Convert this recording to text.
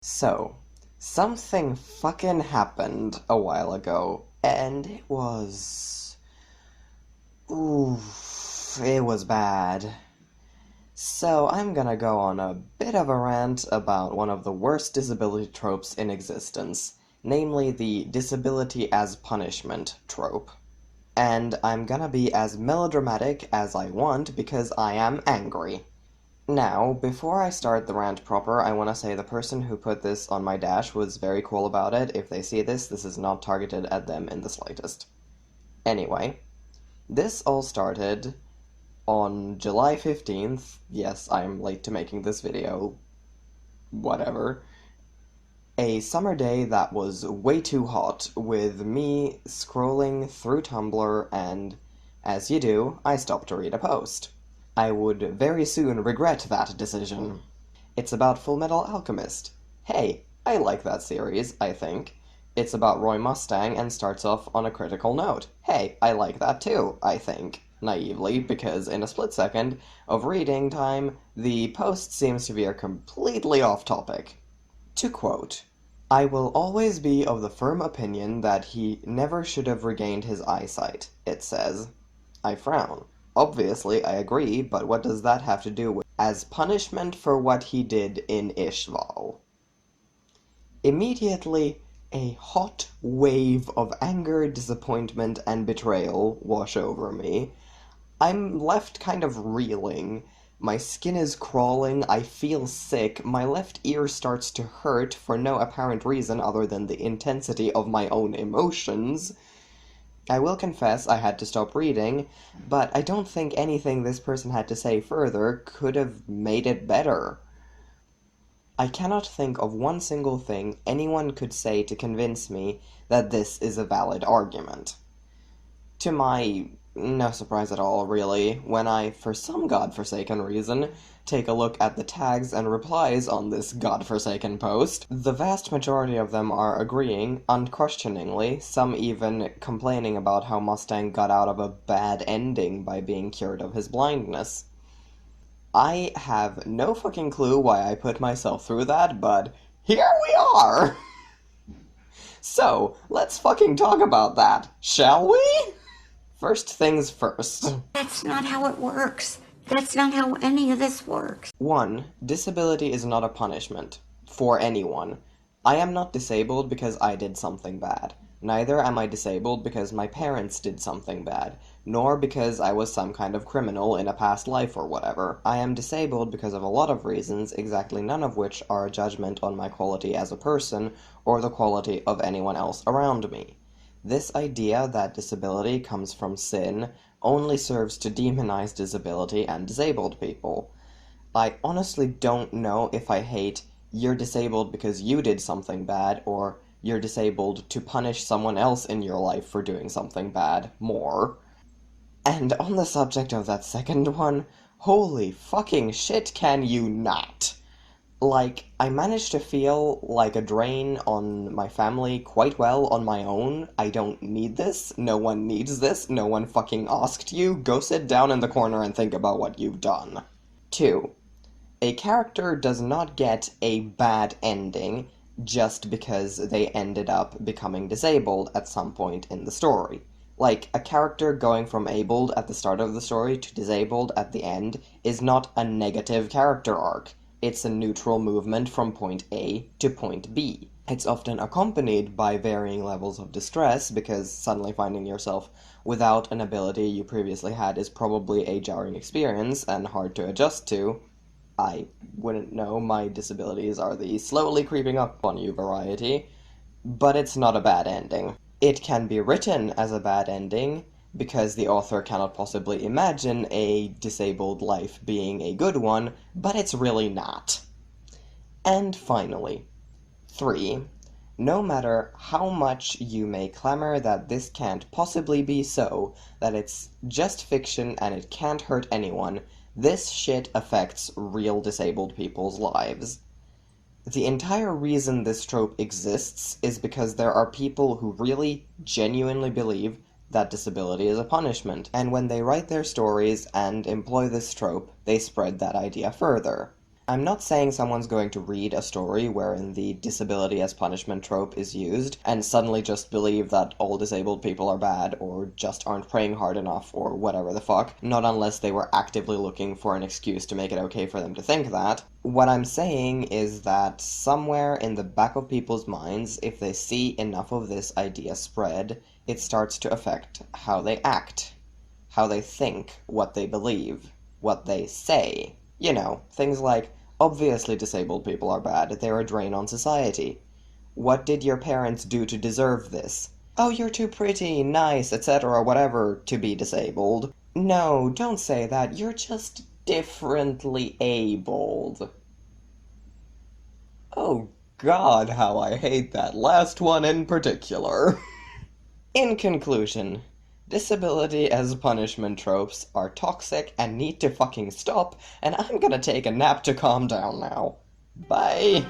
So, something fucking happened a while ago, and it was... Oof, it was bad. So, I'm gonna go on a bit of a rant about one of the worst disability tropes in existence, namely the disability as punishment trope. And I'm gonna be as melodramatic as I want because I am angry. Now, before I start the rant proper, I want to say the person who put this on my dash was very cool about it. If they see this, this is not targeted at them in the slightest. Anyway, this all started on July 15th. Yes, I'm late to making this video. Whatever. A summer day that was way too hot, with me scrolling through Tumblr, and, as you do, I stopped to read a post. I would very soon regret that decision. It's about Fullmetal Alchemist. Hey, I like that series, I think. It's about Roy Mustang and starts off on a critical note. Hey, I like that too, I think. Naively, because in a split second of reading time, the post seems to veer completely off topic. To quote, "I will always be of the firm opinion that he never should have regained his eyesight," it says. I frown. Obviously, I agree, but what does that have to do with as punishment for what he did in Ishval? Immediately, a hot wave of anger, disappointment, and betrayal wash over me. I'm left kind of reeling. My skin is crawling, I feel sick, my left ear starts to hurt for no apparent reason other than the intensity of my own emotions. I will confess I had to stop reading, but I don't think anything this person had to say further could have made it better. I cannot think of one single thing anyone could say to convince me that this is a valid argument. To my no surprise at all, really, when I, for some godforsaken reason, take a look at the tags and replies on this godforsaken post, the vast majority of them are agreeing, unquestioningly, some even complaining about how Mustang got out of a bad ending by being cured of his blindness. I have no fucking clue why I put myself through that, but here we are! So, let's fucking talk about that, shall we? First things first. That's not how it works. That's not how any of this works. 1. Disability is not a punishment. For anyone. I am not disabled because I did something bad. Neither am I disabled because my parents did something bad, nor because I was some kind of criminal in a past life or whatever. I am disabled because of a lot of reasons, exactly none of which are a judgment on my quality as a person, or the quality of anyone else around me. This idea that disability comes from sin only serves to demonize disability and disabled people. I honestly don't know if I hate "you're disabled because you did something bad" or "you're disabled to punish someone else in your life for doing something bad" more. And on the subject of that second one, holy fucking shit can you not! Like, I managed to feel like a drain on my family quite well on my own. I don't need this. No one needs this. No one fucking asked you. Go sit down in the corner and think about what you've done. 2. A character does not get a bad ending just because they ended up becoming disabled at some point in the story. Like, a character going from abled at the start of the story to disabled at the end is not a negative character arc. It's a neutral movement from point A to point B. It's often accompanied by varying levels of distress, because suddenly finding yourself without an ability you previously had is probably a jarring experience and hard to adjust to. I wouldn't know, my disabilities are the slowly creeping up on you variety, but it's not a bad ending. It can be written as a bad ending, because the author cannot possibly imagine a disabled life being a good one, but it's really not. And finally, 3. No matter how much you may clamor that this can't possibly be so, that it's just fiction and it can't hurt anyone, this shit affects real disabled people's lives. The entire reason this trope exists is because there are people who really, genuinely believe that disability is a punishment, and when they write their stories and employ this trope, they spread that idea further. I'm not saying someone's going to read a story wherein the disability as punishment trope is used and suddenly just believe that all disabled people are bad or just aren't praying hard enough or whatever the fuck, not unless they were actively looking for an excuse to make it okay for them to think that. What I'm saying is that somewhere in the back of people's minds, if they see enough of this idea spread, it starts to affect how they act, how they think, what they believe, what they say. You know, things like, obviously disabled people are bad, they're a drain on society. What did your parents do to deserve this? Oh, you're too pretty, nice, etc., whatever, to be disabled. No, don't say that, you're just differently abled. Oh God, how I hate that last one in particular. In conclusion, disability as punishment tropes are toxic and need to fucking stop, and I'm gonna take a nap to calm down now. Bye!